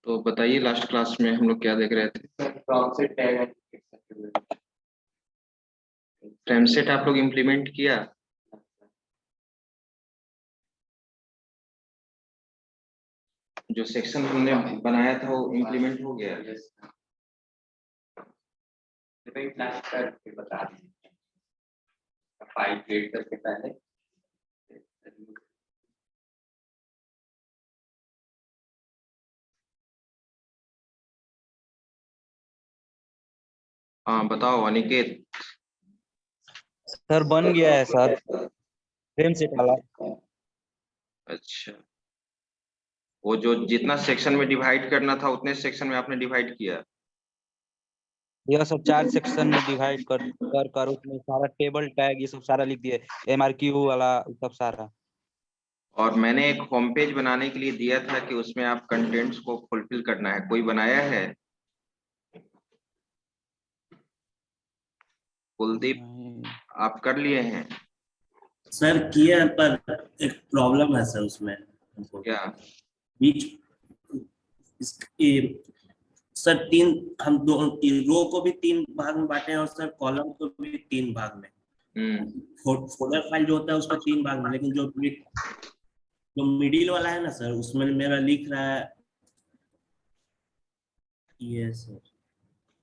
तो बताइए last class में हम लोग क्या देख रहे थे। फ्रॉम से टैग फ्रेम सेट आप लोग इम्प्लीमेंट किया? जो सेक्शन हमने बनाया था वो इम्प्लीमेंट हो गया? क्लास करके बता दीजिए फाइल क्रिएट करके पहले। हाँ बताओ अनिकेत। सर बन गया है सर, फ्रेम सेट वाला। अच्छा, वो जो जितना सेक्शन में डिवाइड करना था उतने सेक्शन में आपने डिवाइड किया? यह सब 4 सेक्शन में डिवाइड कर उसमें सारा टेबल टैग ये सब सारा लिख दिए, MRQ वाला सब सारा। और मैंने एक होम पेज बनाने के लिए दिया था कि उसमें आप कंटेंट्स को फुलफिल करना है, कोई बनाया है? कुलदीप आप कर लिए हैं? सर किया पर एक प्रॉब्लम है सर उसमें हमको। क्या? बीच सर हम दो रो को भी 3 भाग में बांटे हैं और सर कॉलम को भी 3 भाग में। फोल्डर फाइल जो होता है उसको 3 भाग में, लेकिन जो मिडिल वाला है ना सर उसमें मेरा लिख रहा है ये सर।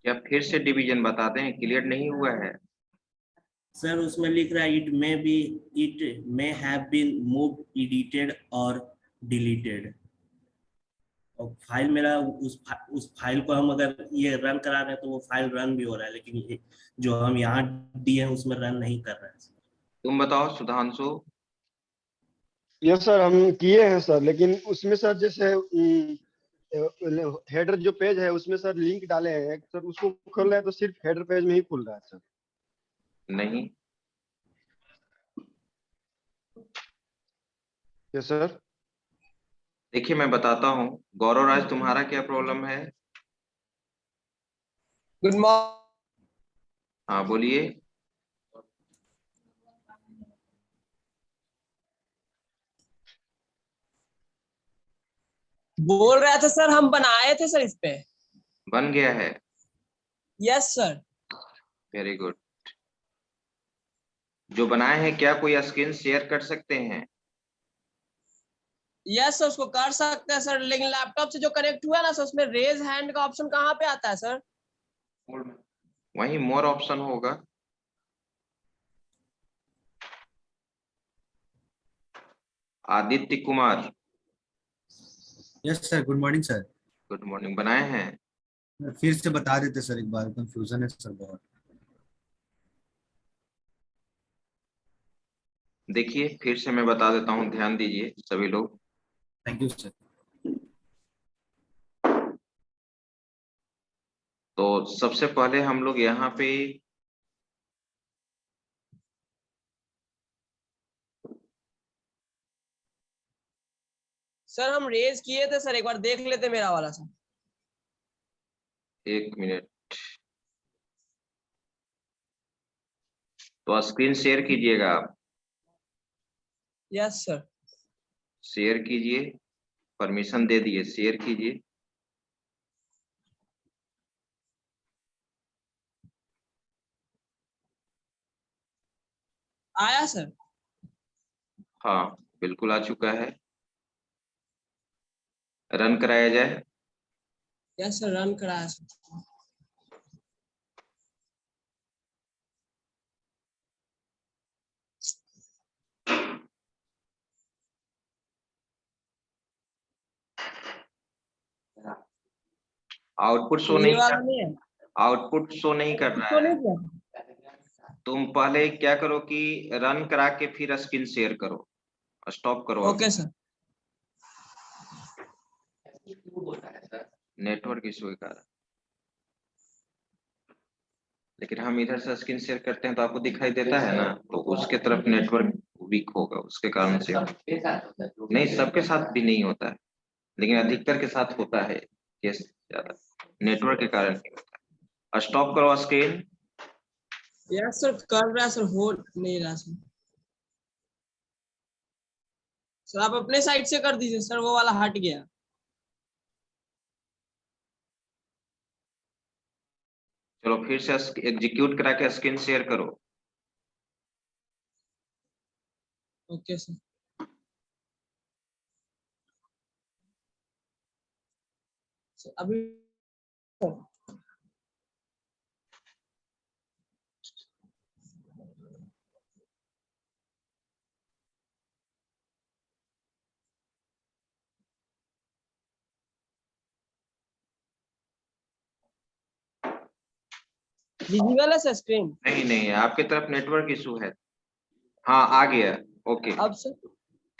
क्या फिर से डिवीजन बता दें, क्लियर नहीं हुआ है? सर उसमें लिख रहा है it may have been move edited और डिलीटेड। और फाइल मेरा उस फाइल को हम अगर ये रन करा रहे हैं तो वो फाइल रन भी हो रहा है, लेकिन जो हम यहाँ दिए हैं उसमें रन नहीं कर रहा है। तुम बताओ सुधांशु। यस सर, हम किए हैं सर, लेकिन उसमें सर जैसे हेडर जो पेज है उसमें सर लिंक डाले हैं सर, उसको खोल रहे हैं तो सिर्फ हेडर पेज में ही खुल रहा है सर। नहीं। Yes sir. देखिए मैं बताता हूँ, गौरव राज तुम्हारा क्या प्रॉब्लम है? Good morning. हाँ बोलिए। बोल रहा था सर हम बनाए थे सर इस पे। बन गया है? Yes sir. Very good. जो बनाए हैं क्या कोई स्क्रीन शेयर कर सकते हैं? यस सर उसको कर सकते हैं सर, लेकिन लैपटॉप से जो कनेक्ट हुआ ना सर उसमें रेज हैंड का ऑप्शन कहाँ पे आता है सर? वही मोर ऑप्शन होगा। Aditya Kumar. Yes sir, good morning sir. Good morning. बनाए हैं? फिर से बता देते सर, एक बार कंफ्यूजन है सर बहुत। देखिए फिर से मैं बता देता हूँ, ध्यान दीजिए सभी लोग। Thank you sir. तो सबसे पहले हम लोग यहाँ पे सर हम रेज किए थे सर, एक बार देख लेते मेरा वाला सर। 1 मिनट। तो स्क्रीन शेयर कीजिएगा आप। Yes sir. शेयर कीजिए, परमिशन दे दिए, शेयर कीजिए। आया सर? हाँ बिल्कुल आ चुका है। रन कराया जाए। यस सर रन कराया सर। आउटपुट शो ये नहीं वाला कर, नहीं है? आउटपुट शो नहीं कर रहा तो है। नहीं किया? तुम पहले क्या करो कि रन करा के फिर स्क्रीन शेयर करो, स्टॉप करो। Okay sir. नेटवर्क इशू के कारण। लेकिन हम इधर से स्क्रीन शेयर करते हैं तो आपको दिखाई देता है ना, तो उसके तरफ नेटवर्क वीक होगा, उसके कारण से। नहीं सबके साथ भी नहीं होता है, लेकिन अधिकतर के साथ होता है केस ज्यादा, नेटवर्क के कारण नहीं होता है। स्टॉप करो स्क्रीन। यस सर कर रहा है सर, हो नहीं रहा सर। सर आप अपने साइड से कर दीजिए सर, वो वाला हट गया। चलो फिर से एग्जीक्यूट करा के स्क्रीन शेयर करो। Okay sir. अभी विजिबल है सर स्क्रीन? नहीं नहीं, आपके तरफ नेटवर्क इशू है। हाँ आ गया, ओके। अब सर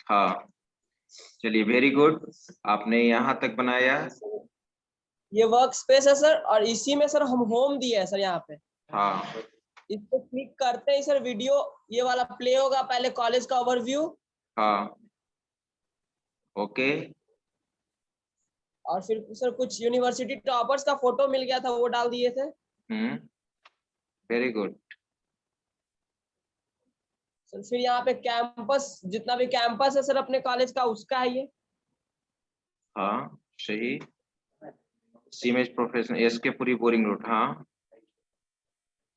हाँ चलिए, वेरी गुड, आपने यहाँ तक बनाया। ये वर्क स्पेस है सर, और इसी में सर हम होम दिए है सर यहाँ पे। हाँ इस पे क्लिक करते ही सर वीडियो ये वाला प्ले होगा, पहले कॉलेज का ओवरव्यू, हाँ ओके। और फिर सर कुछ यूनिवर्सिटी टॉपर्स का फोटो मिल गया था, वो डाल दिए थे। Very good. सर फिर यहाँ पे कैंपस, जितना भी कैंपस है सर अपने कॉलेज का, उसका है ये। हाँ सही। सीमेज प्रोफेशनल एसके पूरी बोरिंग रोड, हाँ।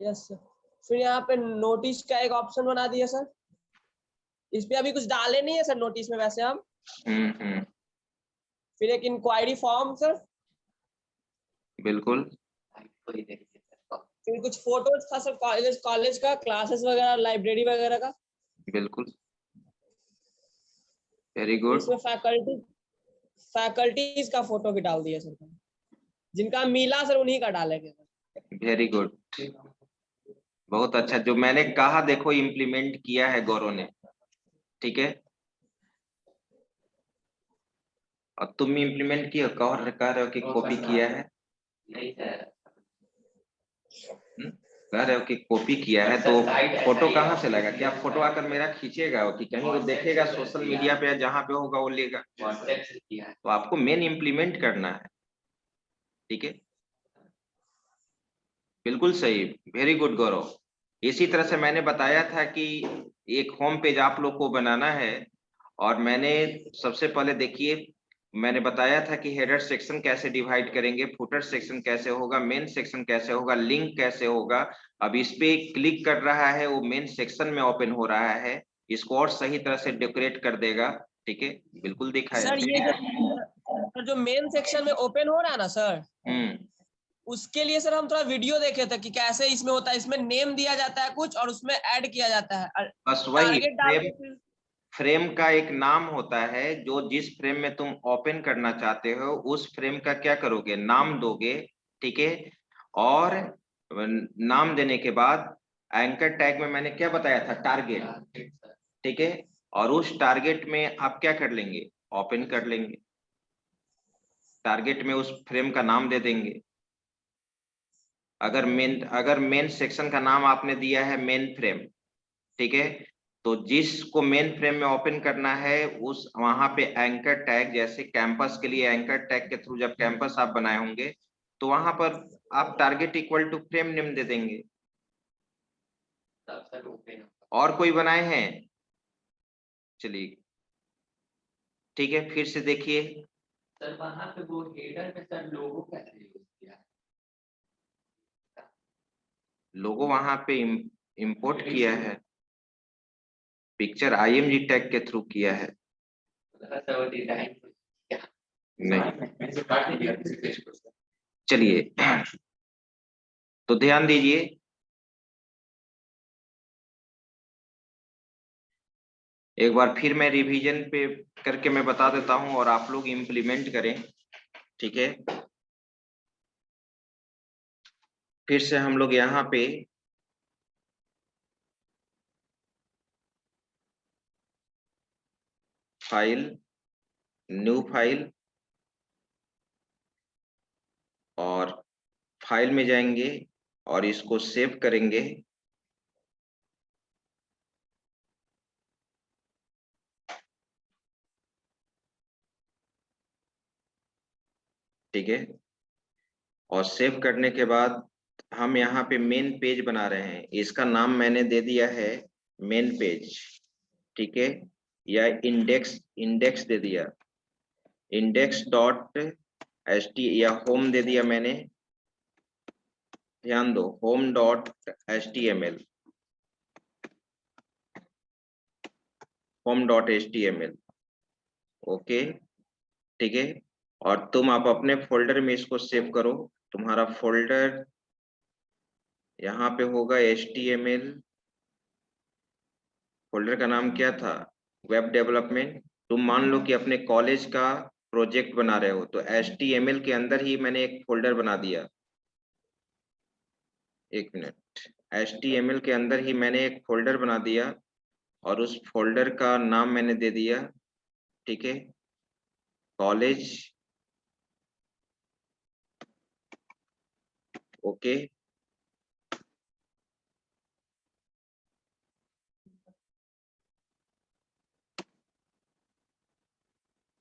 Yes sir. फिर यहाँ पे नोटिस का एक ऑप्शन बना दिया सर। इस पे अभी कुछ डाले नहीं है सर नोटिस में वैसे हम। फिर एक इंक्वायरी फॉर्म सर। बिल्कुल। फिर कुछ फोटोज था सर कॉलेज का, क्लासेस वगैरह, लाइब्रेरी वगैरह का। बिल्कुल, वेरी गुड। इसमें फैकल्टीज का फोटो भी डाल दिया सर, जिनका मिला सर उन्हीं का डालेंगे सर। वेरी गुड, बहुत अच्छा। जो मैंने कहा देखो इम्प्लीमेंट किया है गौरव ने, ठीक है। और तुम इम्प्लीमेंट किया, कह रहे हो कि कॉपी किया है? नहीं सर, कह रहे हो कि कॉपी किया है, तो फोटो कहाँ से लगा? क्या फोटो आकर मेरा खींचेगा कि कहीं वो देखेगा सोशल मीडिया पे, जहाँ पे होगा वो लेगा? व्हाट्सएप से किया है। तो आपको मेन इम्प्लीमेंट करना है, ठीक है। बिल्कुल सही, वेरी गुड गौरव। इसी तरह से मैंने बताया था कि एक होम पेज आप लोग को बनाना है, और मैंने सबसे पहले देखिए मैंने बताया था कि हेडर सेक्शन कैसे डिवाइड करेंगे, फुटर सेक्शन कैसे होगा, मेन सेक्शन कैसे होगा, लिंक कैसे होगा। अब इस पे क्लिक कर रहा है, वो मेन सेक्शन में ओपन हो रहा है, इसको और सही तरह से डेकोरेट कर देगा, ठीक है। बिल्कुल दिखाया सर ये जो मेन सेक्शन में ओपन हो रहा है ना सर, उसके लिए सर हम थोड़ा वीडियो देखे थे कि कैसे इसमें होता है। इसमें नेम दिया जाता है कुछ, और उसमें ऐड किया जाता है। बस वही टारगेट डाल के फिर फ्रेम का एक नाम होता है, जो जिस फ्रेम में तुम ओपन करना चाहते हो उस फ्रेम का क्या करोगे, नाम दोगे, ठीक है। और नाम देने के बाद एंकर टैग में मैंने क्या बताया था, टारगेट, ठीक है। और उस टारगेट में आप क्या कर लेंगे, ओपन कर लेंगे। टारगेट में उस फ्रेम का नाम दे देंगे। अगर मेन सेक्शन का नाम आपने दिया है मेन फ्रेम, ठीक है, तो जिसको मेन फ्रेम में ओपन करना है उस वहां पे एंकर टैग, जैसे कैंपस के लिए एंकर टैग के थ्रू जब कैंपस आप बनाए होंगे, तो वहां पर आप target equal to frame name दे देंगे। और कोई बनाए हैं? चलिए ठीक है, फिर से देखिए। सर वहां पे वो हेडर में सर लोगो कैसे यूज किया है? लोगो वहां पे इंपोर्ट किया है, पिक्चर IMG टैग के थ्रू किया है। सर वो डिजाइन नहीं, चलिए तो ध्यान दीजिए। एक बार फिर मैं रिवीजन पे करके मैं बता देता हूं और आप लोग इम्प्लीमेंट करें, ठीक है। फिर से हम लोग यहाँ पे फाइल, न्यू फाइल, और फाइल में जाएंगे और इसको सेव करेंगे। ठीक है, और सेव करने के बाद हम यहाँ पे मेन पेज बना रहे हैं। इसका नाम मैंने दे दिया है मेन पेज, ठीक है, या इंडेक्स दे दिया, index.ht, या होम दे दिया मैंने, ध्यान दो, home.html, home.html, ओके, ठीक है। और तुम आप अपने फोल्डर में इसको सेव करो। तुम्हारा फोल्डर यहाँ पे होगा HTML, फोल्डर का नाम क्या था, वेब डेवलपमेंट। तुम मान लो कि अपने कॉलेज का प्रोजेक्ट बना रहे हो, तो HTML के अंदर ही मैंने एक फोल्डर बना दिया। एक मिनट, HTML के अंदर ही मैंने एक फोल्डर बना दिया और उस फोल्डर का नाम मैंने दे दिया, ठीक है, कॉलेज, ओके।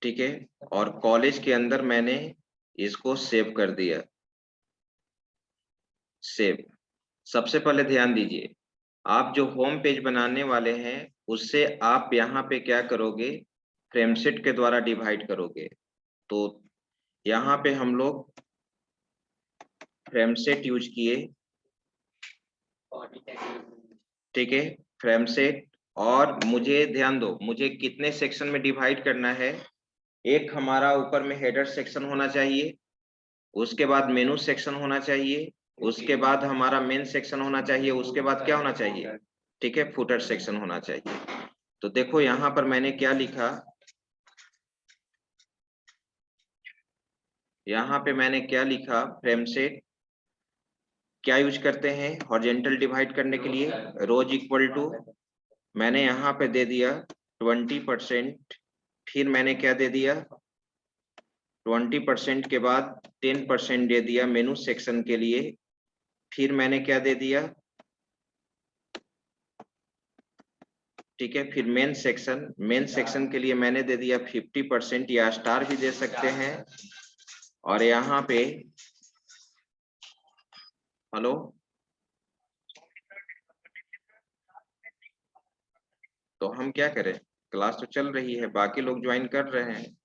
ठीक है, और कॉलेज के अंदर मैंने इसको सेव कर दिया, सेव। सबसे पहले ध्यान दीजिए, आप जो होम पेज बनाने वाले हैं उससे आप यहाँ पे क्या करोगे, फ्रेमसेट के द्वारा डिवाइड करोगे। तो यहाँ पे हम लोग फ्रेमसेट यूज किए, ठीक है, फ्रेमसेट। और मुझे ध्यान दो, मुझे कितने सेक्शन में डिवाइड करना है। एक हमारा ऊपर में हेडर सेक्शन होना चाहिए, उसके बाद मेनू सेक्शन होना चाहिए, उसके बाद हमारा मेन सेक्शन होना चाहिए, उसके बाद क्या होना चाहिए, ठीक है, फुटर सेक्शन होना चाहिए। तो देखो यहाँ पर मैंने क्या लिखा, यहाँ पे मैंने क्या लिखा, फ्रेमसेट क्या यूज करते हैं हॉरिजॉन्टल डिवाइड करने के लिए, रोज इक्वल टू, मैंने यहाँ पे दे दिया 20%, फिर मैंने क्या दे दिया 20% के बाद 10% दे दिया मेनू सेक्शन के लिए, फिर मैंने क्या दे दिया, ठीक है, फिर मेन सेक्शन के लिए मैंने दे दिया 50% या स्टार भी दे सकते हैं। और यहाँ पे हेलो, तो हम क्या करें, क्लास तो चल रही है, बाकी लोग ज्वाइन कर रहे हैं।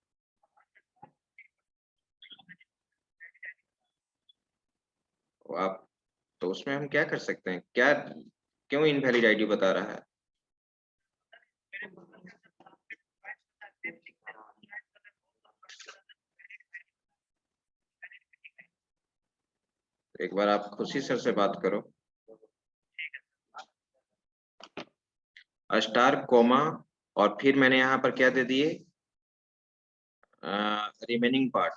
तो आप, तो उसमें हम क्या कर सकते हैं, क्या क्यों इनवैलिड आईडी बता रहा है। एक बार आप खुशी सर से बात करो, स्टार कोमा, और फिर मैंने यहाँ पर क्या दे दिए, रिमेनिंग पार्ट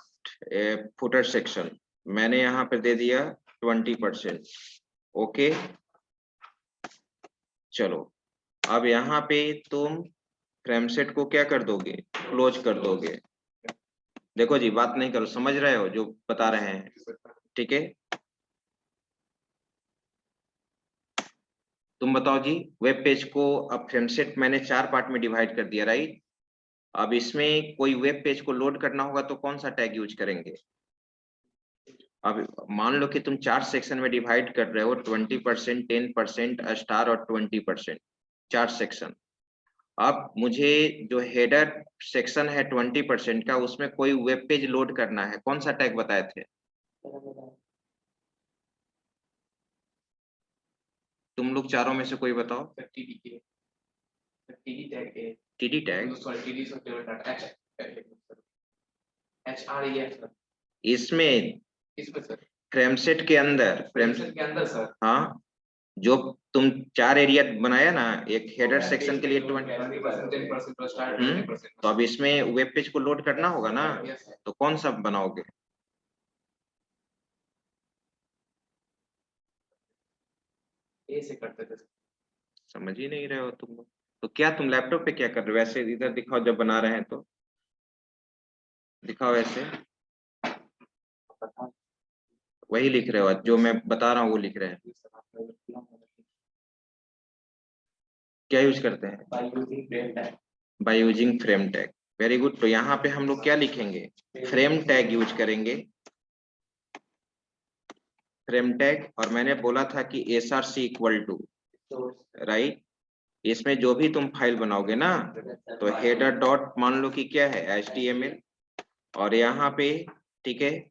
फुटर सेक्शन, मैंने यहाँ पर दे दिया 20%, ओके। चलो अब यहाँ पे तुम फ्रेमसेट को क्या कर दोगे, क्लोज कर दोगे। देखो जी, बात नहीं करो, समझ रहे हो जो बता रहे हैं, ठीक है। तुम बताओ जी, वेब पेज को अब फ्रेमसेट मैंने 4 पार्ट में डिवाइड कर दिया, राइट। अब इसमें कोई वेब पेज को लोड करना होगा तो कौन सा टैग यूज करेंगे। अब मान लो कि तुम 4 सेक्शन में डिवाइड कर रहे हो, 20%, 10%, स्टार और 20%, 4 सेक्शन। अब मुझे जो हेडर सेक्शन है 20% का, उसमें कोई वेब पेज लोड करना है, कौन सा टैग बताए थे, तुम लोग चारों में से कोई बताओ। टीडी टैग, इसमें फ्रेमसेट के अंदर सर, हाँ, जो तुम 4 एरिया बनाया ना, एक हेडर सेक्शन के लिए 20%, तो अब इसमें वेब पेज को लोड करना होगा ना, तो कौन सा बनाओगे। ऐसे करते थे, समझ ही नहीं रहे हो तुम लोग। तो क्या तुम लैपटॉप पे क्या कर रहे हो, वैसे इधर दिखाओ, जब बना रहे हैं तो दिखाओ ऐसे, वही लिख रहे हो जो मैं बता रहा हूँ, वो लिख रहे हैं। क्या यूज करते हैं, by using frame tag, very good. तो यहाँ पे हम लोग क्या लिखेंगे, फ्रेम टैग यूज करेंगे, फ्रेम टैग। और मैंने बोला था कि src इक्वल टू, राइट, इसमें जो भी तुम फाइल बनाओगे ना, तो हेडर डॉट मान लो कि क्या है, HTML, और यहाँ पे, ठीक है,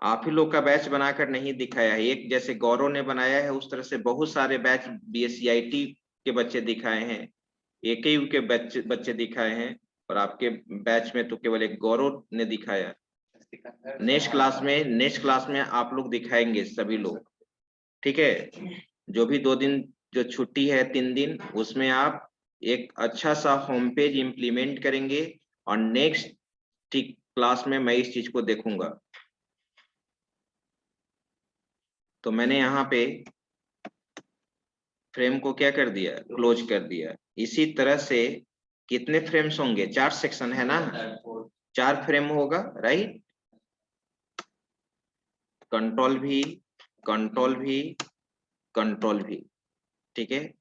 आप ही लोग का बैच बनाकर नहीं दिखाया है। एक जैसे गौरव ने बनाया है उस तरह से बहुत सारे बैच BSCIT के बच्चे दिखाए हैं, AKU के बच्चे दिखाए हैं, और आपके बैच में तो केवल एक गौरव ने दिखाया। नेक्स्ट क्लास में आप लोग दिखाएंगे सभी लोग, ठीक है। जो भी 2 दिन जो छुट्टी है 3 दिन, उसमें आप एक अच्छा सा होम पेज इम्प्लीमेंट करेंगे, और नेक्स्ट ठीक क्लास में मैं इस चीज को देखूंगा। तो मैंने यहाँ पे फ्रेम को क्या कर दिया, क्लोज कर दिया। इसी तरह से कितने फ्रेम्स होंगे, 4 सेक्शन है ना, 4 फ्रेम होगा, राइट। कंट्रोल भी, कंट्रोल भी, कंट्रोल भी, ठीक है।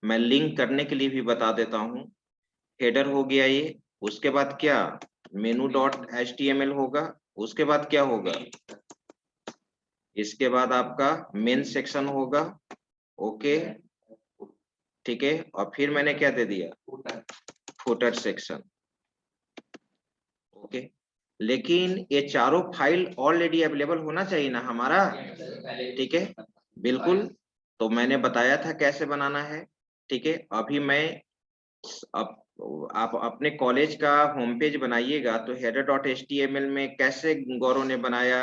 मैं लिंक करने के लिए भी बता देता हूँ। हेडर हो गया ये, उसके बाद क्या, menu.html होगा, उसके बाद क्या होगा, इसके बाद आपका मेन सेक्शन होगा, ओके, ठीक है। और फिर मैंने क्या दे दिया, फुटर सेक्शन, ओके। लेकिन ये चारों फाइल ऑलरेडी अवेलेबल होना चाहिए ना हमारा, ठीक है, बिल्कुल। तो मैंने बताया था कैसे बनाना है, ठीक है। अभी मैं आप अपने कॉलेज का होम पेज बनाइएगा तो header.html में कैसे गौरव ने बनाया,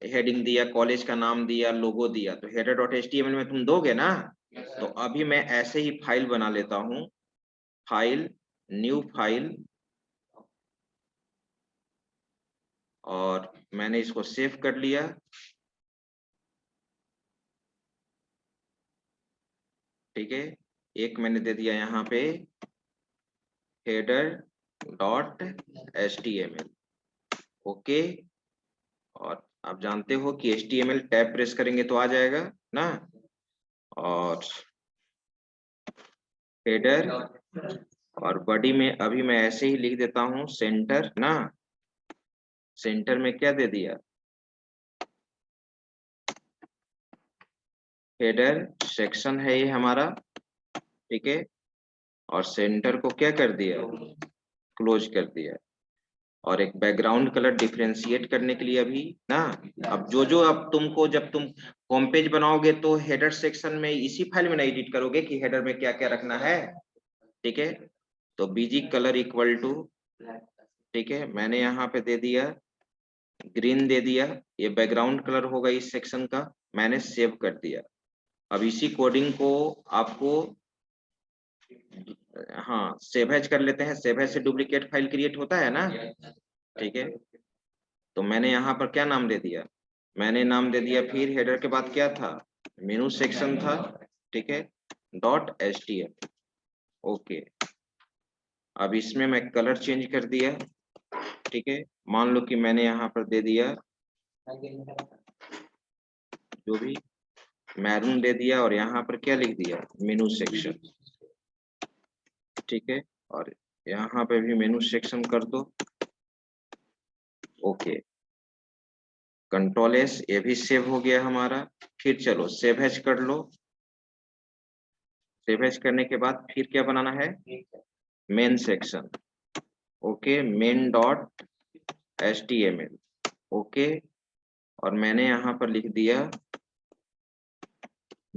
हेडिंग दिया, कॉलेज का नाम दिया, लोगो दिया, तो header.html में तुम दोगे ना। तो अभी मैं ऐसे ही फाइल बना लेता हूँ, फाइल, न्यू फाइल, और मैंने इसको सेव कर लिया, ठीक है। एक मैंने दे दिया यहाँ पे header.html, ओके। और आप जानते हो कि HTML टैब प्रेस करेंगे तो आ जाएगा ना। और हेडर और बॉडी में अभी मैं ऐसे ही लिख देता हूँ सेंटर ना। सेंटर में क्या दे दिया, हेडर सेक्शन है ये हमारा, ठीक है। और सेंटर को क्या कर दिया, क्लोज कर दिया। और एक बैकग्राउंड कलर डिफरेंशिएट करने के लिए अभी ना, अब जो अब तुमको, जब तुम होम पेज बनाओगे तो हेडर सेक्शन में इसी फाइल में ना एडिट करोगे कि हेडर में क्या क्या रखना है, ठीक है। तो बीजी कलर इक्वल टू, ठीक है, मैंने यहाँ पे दे दिया ग्रीन दे दिया, ये बैकग्राउंड कलर होगा इस सेक्शन का, मैंने सेव कर दिया। अब इसी कोडिंग को आपको, हाँ, सेव एज कर लेते हैं, सेव एज से डुप्लीकेट फाइल क्रिएट होता है ना, ठीक है। तो मैंने यहाँ पर क्या नाम दे दिया, मैंने नाम दे दिया, फिर हेडर के बाद क्या था, मेनू सेक्शन था, ठीक है, .html, ओके। अब इसमें मैं कलर चेंज कर दिया, ठीक है। मान लो कि मैंने यहाँ पर दे दिया जो भी मैरून दे दिया, और यहाँ पर क्या लिख दिया, मेनू सेक्शन, ठीक है। और यहाँ पे भी मेनू सेक्शन कर दो, ओके। कंट्रोल एस, ये भी सेव हो गया हमारा। फिर चलो सेव एज कर लो। सेव एज करने के बाद फिर क्या बनाना है, main section, okay, main.html, okay. और मैंने यहाँ पर लिख दिया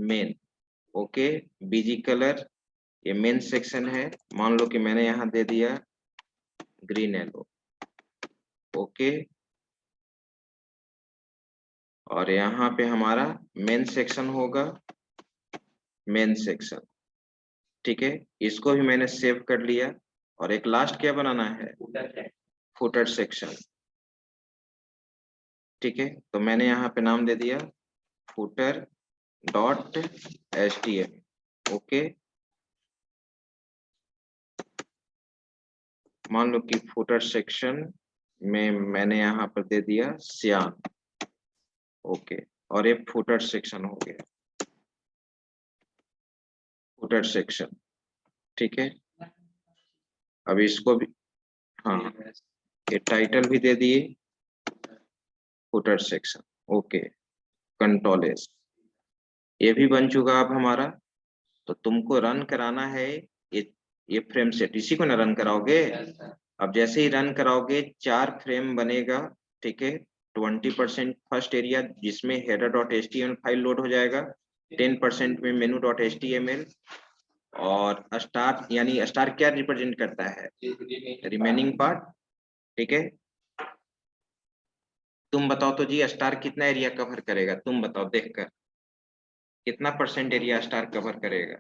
मेन, ओके। बीजी कलर, ये मेन सेक्शन है, मान लो कि मैंने यहाँ दे दिया ग्रीन येलो, ओके। और यहाँ पे हमारा मेन सेक्शन होगा, मेन सेक्शन, ठीक है। इसको भी मैंने सेव कर लिया। और एक लास्ट क्या बनाना है, फुटर सेक्शन, ठीक है। तो मैंने यहाँ पे नाम दे दिया footer.html, ओके। मान लो कि फुटर सेक्शन में मैंने यहाँ पर दे दिया श्याम, ओके। और ये फुटर सेक्शन हो गया, फुटर सेक्शन, ठीक है। अब इसको भी, हाँ, ये टाइटल भी दे दिए, footer section, okay. Control S, ये भी बन चुका अब हमारा। तो तुमको रन कराना है ये फ्रेम सेट, इसी को ना रन कराओगे। अब जैसे ही रन कराओगे 4 फ्रेम बनेगा, ठीक है, 20% फर्स्ट एरिया जिसमें header.html फाइल लोड हो जाएगा, 10% में menu.html, और स्टार यानी स्टार क्या रिप्रेजेंट करता है, रिमेनिंग पार्ट। ठीक है, तुम बताओ तो जी स्टार कितना एरिया कवर करेगा, तुम बताओ देखकर कितना % एरिया स्टार कवर करेगा।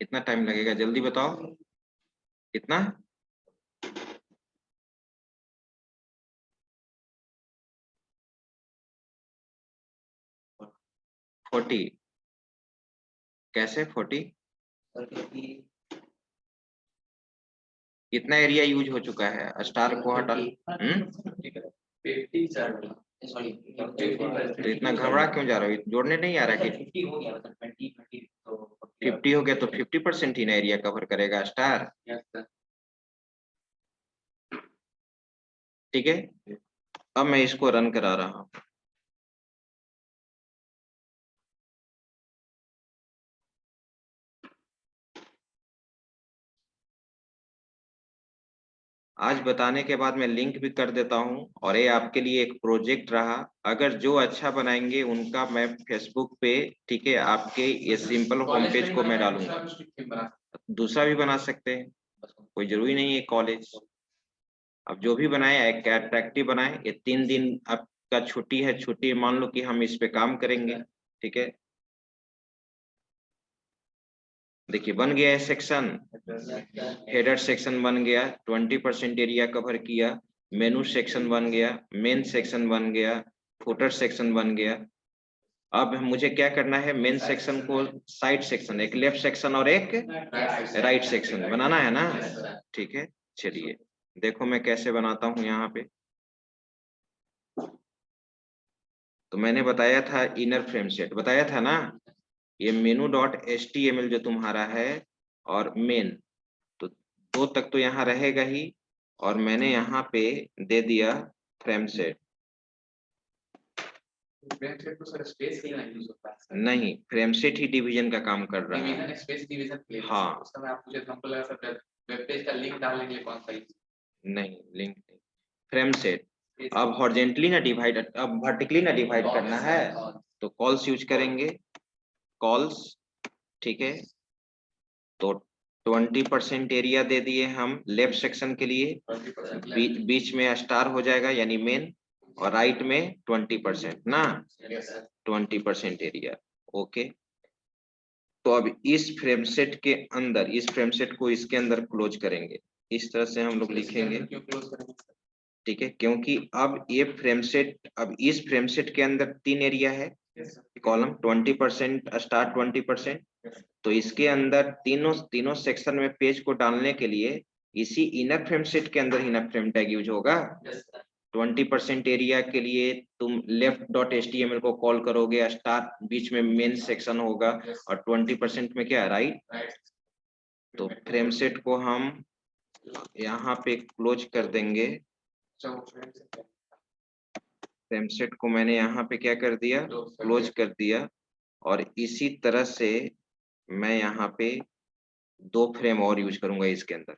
कितना टाइम लगेगा, जल्दी बताओ कितना। 40। कैसे 40? कितना एरिया यूज हो चुका है स्टार को हटा? 50 सर, तो इतना घबरा क्यों जा रहे हो, जोड़ने नहीं आ रहा कि 50 हो गया, मतलब 20 तो 50 हो गया तो 50% ही ना एरिया कवर करेगा स्टार। Yes sir. ठीक है, अब मैं इसको रन करा रहा हूँ। आज बताने के बाद मैं लिंक भी कर देता हूँ, और ये आपके लिए एक प्रोजेक्ट रहा, अगर जो अच्छा बनाएंगे उनका मैं फेसबुक पे, ठीक है, आपके ये सिंपल होम पेज को मैं डालूंगा। दूसरा भी बना सकते हैं, कोई जरूरी नहीं है कॉलेज। अब जो भी बनाए एक अट्रैक्टिव बनाए। ये 3 दिन आपका छुट्टी है, छुट्टी मान लो कि हम इस पे काम करेंगे। ठीक है, देखिए बन गया है सेक्शन, हेडर सेक्शन बन गया, 20% एरिया कवर किया, मेनू सेक्शन बन गया, मेन सेक्शन बन गया, फुटर सेक्शन बन गया। अब मुझे क्या करना है, मेन सेक्शन को साइड सेक्शन, एक लेफ्ट सेक्शन और एक राइट सेक्शन बनाना है ना। ठीक है, चलिए देखो मैं कैसे बनाता हूँ यहाँ पे। तो मैंने बताया था इनर फ्रेम सेट, बताया था ना, ये menu.html जो तुम्हारा है और मेन, तो 2 तक तो यहाँ रहेगा ही, और मैंने यहाँ पे दे दिया फ्रेम सेट। तो सर स्पेस के लिए नहीं यूज होता है। नहीं, फ्रेम सेट ही डिवीजन का काम कर रहा है। मैंने स्पेस डिवीजन के लिए, हाँ। उस समय आप मुझे एग्जांपल लगा सकते हैं, वेब पेज का लिंक डालने के लिए कौन सा यूज? नहीं, लिंक नहीं, फ्रेम सेट। अब हॉरिजॉन्टली ना डिवाइड, अब वर्टिकली ना डिवाइड करना है, तो कॉल्स यूज करेंगे, कॉल्स। ठीक है, तो 20% एरिया दे दिए हम लेफ्ट सेक्शन के लिए, बीच में स्टार हो जाएगा यानी मेन, और राइट में 20% ना, 20% एरिया। ओके, तो अब इस फ्रेम सेट के अंदर, इस फ्रेम सेट को इसके अंदर क्लोज करेंगे, इस तरह से हम लोग लिखेंगे। ठीक है, क्योंकि अब ये फ्रेम सेट, अब इस फ्रेम सेट के अंदर 3 एरिया है, कॉलम 20% स्टार 20%, तो इसके अंदर तीनों सेक्शन में पेज को डालने के लिए इसी इनर फ्रेम सेट के अंदर इनर फ्रेम टैग यूज होगा। 20% एरिया के लिए तुम left.html को कॉल करोगे, स्टार बीच में मेन सेक्शन होगा, और 20% में क्या राइट। तो फ्रेम सेट को हम यहाँ पे क्लोज कर देंगे। फ्रेम सेट को मैंने यहाँ पे क्या कर दिया, क्लोज कर दिया, और इसी तरह से मैं यहाँ पे 2 फ्रेम और यूज करूंगा इसके अंदर।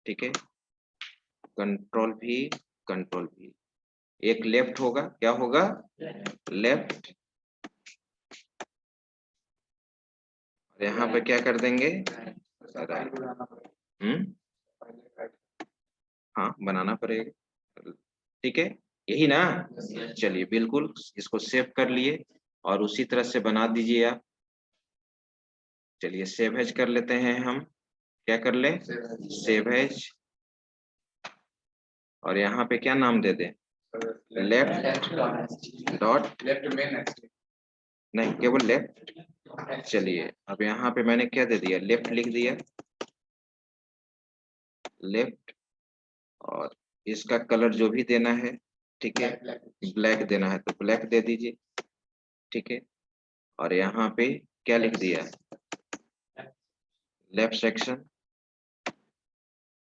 ठीक है, कंट्रोल भी, एक लेफ्ट होगा, क्या होगा, लेफ्ट, यहाँ पे क्या कर देंगे, राइट। हाँ, बनाना पड़ेगा। ठीक है, यही ना, चलिए बिल्कुल, इसको सेव कर लिए और उसी तरह से बना दीजिए आप। चलिए सेव एज कर लेते हैं हम, क्या कर ले, सेव एज, और यहाँ पे क्या नाम दे दें, लेफ्ट डॉट, लेफ्ट मेन, नहीं केवल लेफ्ट। चलिए अब यहाँ पे मैंने क्या दे दिया, लेफ्ट लिख दिया, लेफ्ट, और इसका कलर जो भी देना है, ठीक है, ब्लैक देना है तो ब्लैक दे दीजिए। ठीक है, और यहाँ पे क्या लिख दिया, लेफ्ट सेक्शन,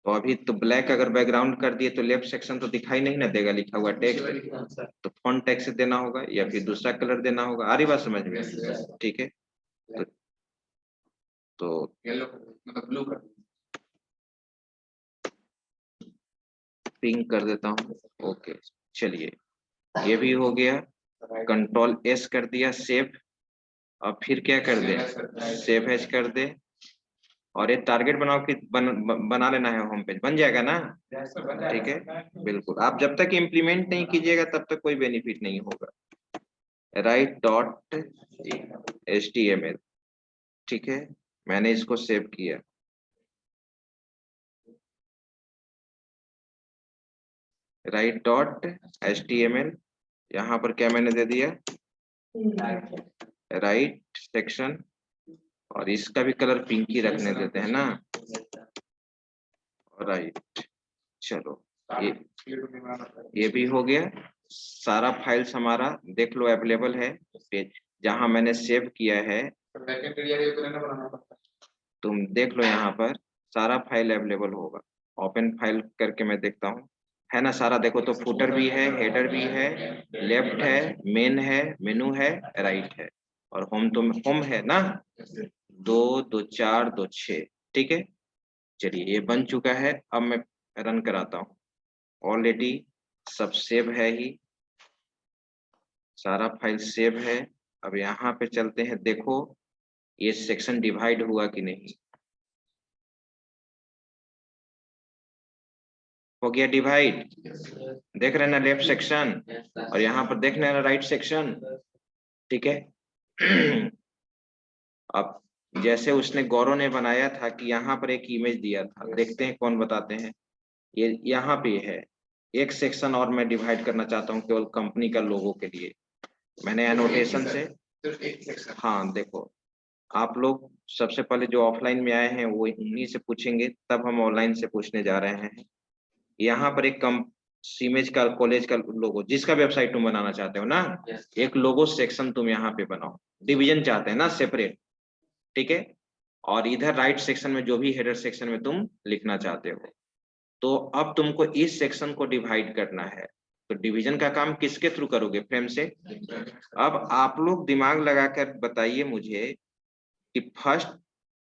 तो अभी तो ब्लैक अगर बैकग्राउंड कर दिए तो लेफ्ट सेक्शन तो दिखाई नहीं ना देगा लिखा हुआ टेक्स्ट, तो फॉन्ट टैग से देना होगा या फिर दूसरा कलर देना होगा। आ रही बात समझ में? ठीक है, तो येलो मतलब ब्लू कर पिंक कर देता हूँ। ओके, चलिए ये भी हो गया। कंट्रोल एस कर दिया, सेव। अब फिर क्या कर दे, सेव एज कर दे, और ये टारगेट बनाओ कि बना लेना है होम पेज, बन जाएगा ना? ठीक है, बिल्कुल। आप जब तक इम्प्लीमेंट नहीं कीजिएगा तब तक कोई बेनिफिट नहीं होगा। write.html, ठीक है, मैंने इसको सेव किया। write.html, यहाँ पर क्या मैंने दे दिया, राइट सेक्शन, और इसका भी कलर पिंक ही रखने देते हैं ना। राइट, चलो ये भी हो गया। सारा फाइल्स हमारा देख लो अवेलेबल है पेज जहां मैंने सेव किया है, तुम देख लो यहाँ पर सारा फाइल अवेलेबल होगा। ओपन फाइल करके मैं देखता हूँ, है ना सारा? देखो तो फुटर भी है, हेडर भी है, लेफ्ट है, मेन है, मेनू है, राइट है, और होम तो होम है ना। 2 2 4 2 6, ठीक है। चलिए ये बन चुका है, अब मैं रन कराता हूँ। ऑलरेडी सब सेव है ही, सारा फाइल सेव है। अब यहाँ पे चलते हैं, देखो ये सेक्शन डिवाइड हुआ कि नहीं। हो गया डिवाइड, देख रहे हैं ना लेफ्ट सेक्शन, और यहाँ पर देख रहे हैं ना राइट सेक्शन, ठीक है। अब जैसे उसने गौरव ने बनाया था कि यहाँ पर एक इमेज दिया था, देखते हैं कौन बताते हैं। ये यहाँ पे है एक सेक्शन, और मैं डिवाइड करना चाहता हूँ केवल कंपनी का लोगो के लिए। मैंने एनोटेशन से, हाँ देखो, आप लोग सबसे पहले जो ऑफलाइन में आए हैं वो उन्हीं से पूछेंगे, तब हम ऑनलाइन से पूछने जा रहे हैं। यहाँ पर एक इमेज का कॉलेज का लोगो, जिसका वेबसाइट तुम बनाना चाहते हो ना, एक लोगो सेक्शन तुम यहाँ पे बनाओ। डिवीजन चाहते हैं ना सेपरेट, ठीक है। और इधर राइट सेक्शन में जो भी हेडर सेक्शन में तुम लिखना चाहते हो, तो अब तुमको इस सेक्शन को डिवाइड करना है। तो डिवीजन का काम किसके थ्रू करोगे? फ्रेम से। अब आप लोग दिमाग लगाकर बताइए मुझे कि फर्स्ट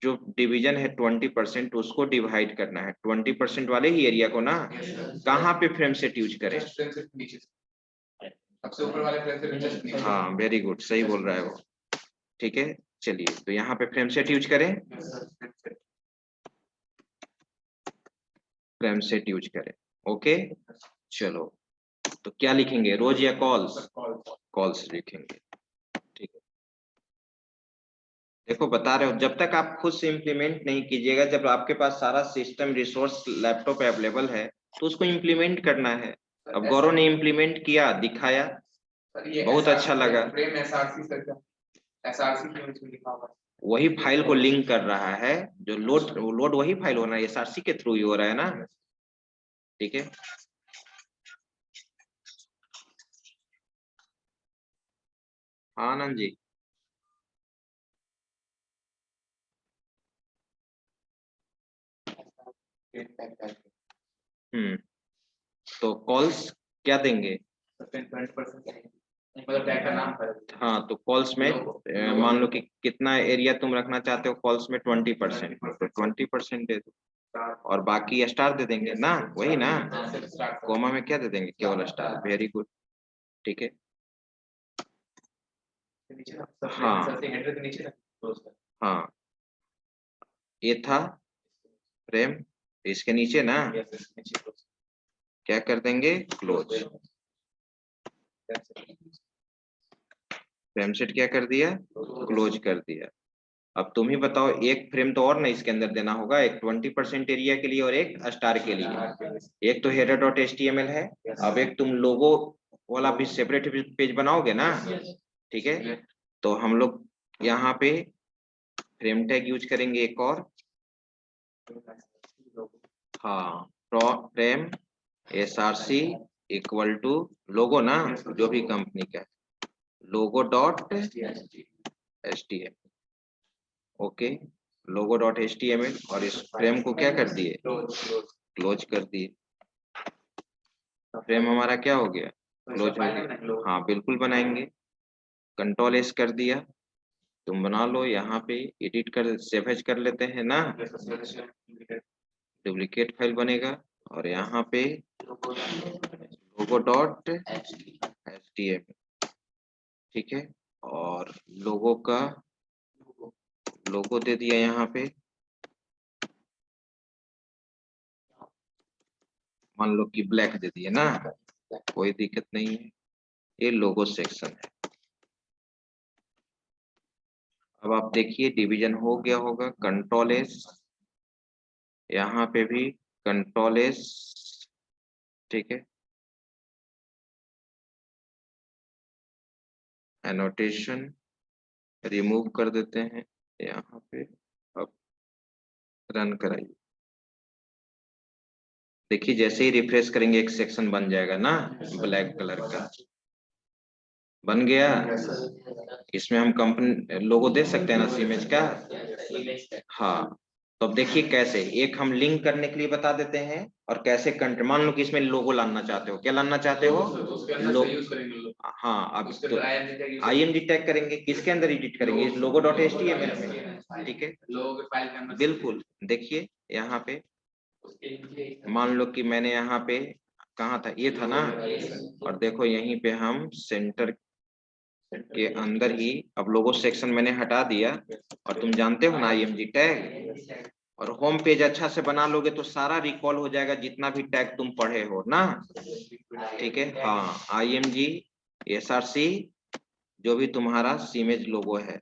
जो डिवीजन है 20%, उसको डिवाइड करना है 20% वाले ही एरिया को ना। कहाँ पे फ्रेम सेट यूज करें? सबसे ऊपर वाले फ्रेम सेट। हाँ वेरी गुड, सही बोल रहा है वो, ठीक है। चलिए तो यहाँ पे फ्रेम सेट यूज करें, फ्रेम सेट यूज करें। ओके चलो, तो क्या लिखेंगे, रोज या कॉल्स? कॉल्स लिखेंगे, ठीक है। देखो बता रहे हो, जब तक आप खुद से इम्प्लीमेंट नहीं कीजिएगा, जब आपके पास सारा सिस्टम रिसोर्स लैपटॉप अवेलेबल है तो उसको इम्प्लीमेंट करना है। अब गौरव ने इम्प्लीमेंट किया, दिखाया, बहुत अच्छा लगा। वही फाइल को लिंक कर रहा है, जो लोड वही फाइल हो रहा है, एसआरसी के थ्रू ही हो रहा है ना, ठीक है। हाँ आनंद जी, तो कॉल्स क्या देंगे? हाँ तो कॉल्स में मान लो कि कितना एरिया तुम रखना चाहते हो कॉल्स में, 20%, तो 20% दे दो, और बाकी स्टार दे देंगे ना, वही ना। कोमा में क्या दे देंगे? केवल स्टार। वेरी गुड, ठीक है। हाँ हाँ, ये था फ्रेम, इसके नीचे ना क्या कर देंगे? क्लोज। फ्रेम सेट क्या कर दिया? क्लोज कर दिया। अब तुम ही बताओ, एक फ्रेम तो और ना इसके अंदर देना होगा, एक 20% एरिया के लिए और एक स्टार के लिए। एक तो header.html है, अब एक तुम लोगो वाला भी सेपरेट पेज बनाओगे ना, ठीक है। तो हम लोग यहाँ पे फ्रेम टैग यूज करेंगे एक और, हाँ, फ्रेम src इक्वल टू लोगो ना, जो भी कंपनी का है, logo.html, ओके। लोगो डॉट HTML और इस फ्रेम को क्या कर दिए, क्लोज कर दिए। फ्रेम हमारा क्या हो गया, क्लोज हो गया। हाँ बिल्कुल बनाएंगे, कंट्रोल एस कर दिया, तुम बना लो। यहाँ पे एडिट कर सेव एज कर लेते हैं ना, डुप्लीकेट फाइल बनेगा। और यहाँ पे लोगो डॉट HTML, ठीक है। और लोगो का लोगो दे दिया यहाँ पे, मान लो कि ब्लैक दे दिए ना, कोई दिक्कत नहीं है। ये लोगो सेक्शन है। अब आप देखिए डिवीजन हो गया होगा, कंट्रोल एस, यहाँ पे भी कंट्रोल एस, ठीक है। एनोटेशन रिमूव कर देते हैं यहाँ पे। अब रन कराइए, देखिए जैसे ही रिफ्रेश करेंगे एक सेक्शन बन जाएगा ना, ब्लैक कलर का बन गया। इसमें हम कंपनी लोगो दे सकते हैं ना इमेज का। हाँ, तो अब देखिए कैसे, एक हम लिंक करने के लिए बता देते हैं और कैसे कंट, मान लो कि इसमें लोगो लाना चाहते हो, क्या लाना चाहते हो, हाँ। अब तो IMG टैग करेंगे, किसके अंदर एडिट करेंगे, लोगो डॉट HTML में, ठीक है। बिल्कुल, देखिए यहाँ पे मान लो कि मैंने यहाँ पे कहाँ था, ये था ना, और देखो यहीं पे हम सेंटर के अंदर ही अब लोगो सेक्शन मैंने हटा दिया। और तुम जानते हो ना IMG टैग, और होम पेज अच्छा से बना लोगे तो सारा रिकॉल हो जाएगा जितना भी टैग तुम पढ़े हो ना, ठीक है। हाँ, IMG SRC जो भी तुम्हारा सीमेज लोगो है,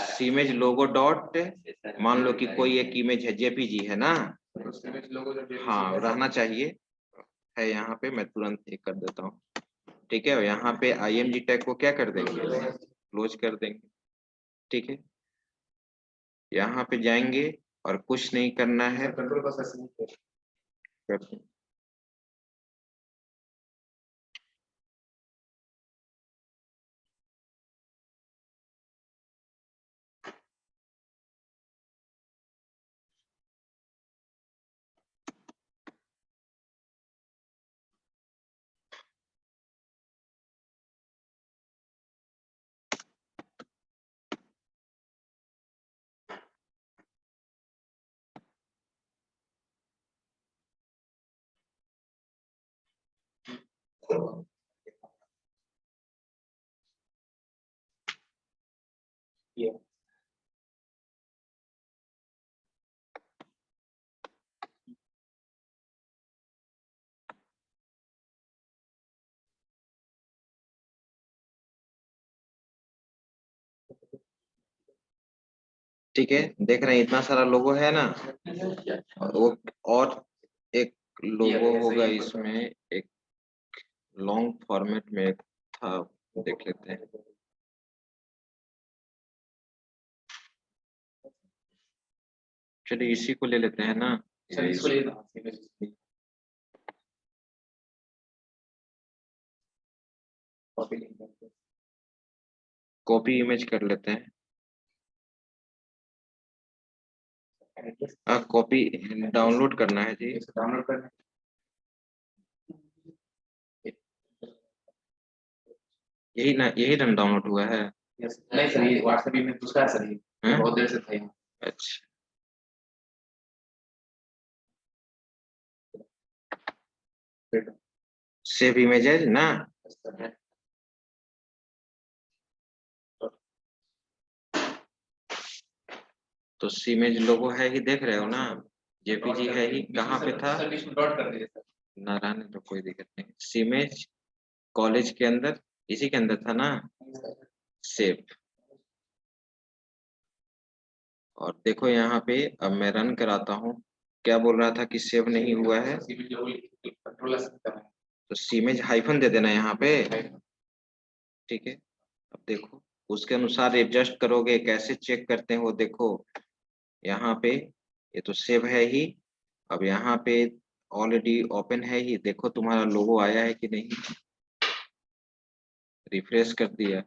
सीमेज लोगो डॉट, मान लो कि कोई एक इमेज है JPG है ना, हाँ रहना चाहिए, है यहाँ पे, मैं तुरंत एक कर देता हूँ, ठीक है। और यहाँ पे IMG टैग को क्या कर देंगे, क्लोज कर देंगे, ठीक है। यहाँ पे जाएंगे और कुछ नहीं करना है, ठीक है। देख रहे हैं इतना सारा लोगो है ना, और वो और एक लोगो होगा इसमें, एक लॉन्ग फॉर्मेट में था, देख लेते हैं। चलिए इसी को ले लेते हैं ना, कॉपी इमेज कर लेते हैं। कॉपी डाउनलोड करना है जी, डाउनलोड करना, यही ना, यही रन डाउनलोड हुआ है। नहीं सर, ये व्हाट्सएप में दूसरा सर, ये बहुत देर से था यहाँ। अच्छा, सेव इमेजेस ना, तो सीमेज लोगो है ही, देख रहे हो ना, JPG है ही, कहाँ पे था ना, रहने तो कोई दिक्कत नहीं। सीमेज कॉलेज के अंदर, इसी के अंदर था ना, सेव। और देखो यहाँ पे अब मैं रन कराता हूँ, क्या बोल रहा था कि सेव नहीं हुआ है, तो सीमेज हाइफन दे देना यहाँ पे, ठीक है। अब देखो उसके अनुसार एडजस्ट करोगे, कैसे चेक करते हैं वो देखो, यहाँ पे ये तो सेव है ही। अब यहाँ पे ऑलरेडी ओपन है ही, देखो तुम्हारा लोगो आया है कि नहीं, रिफ्रेश कर दिया,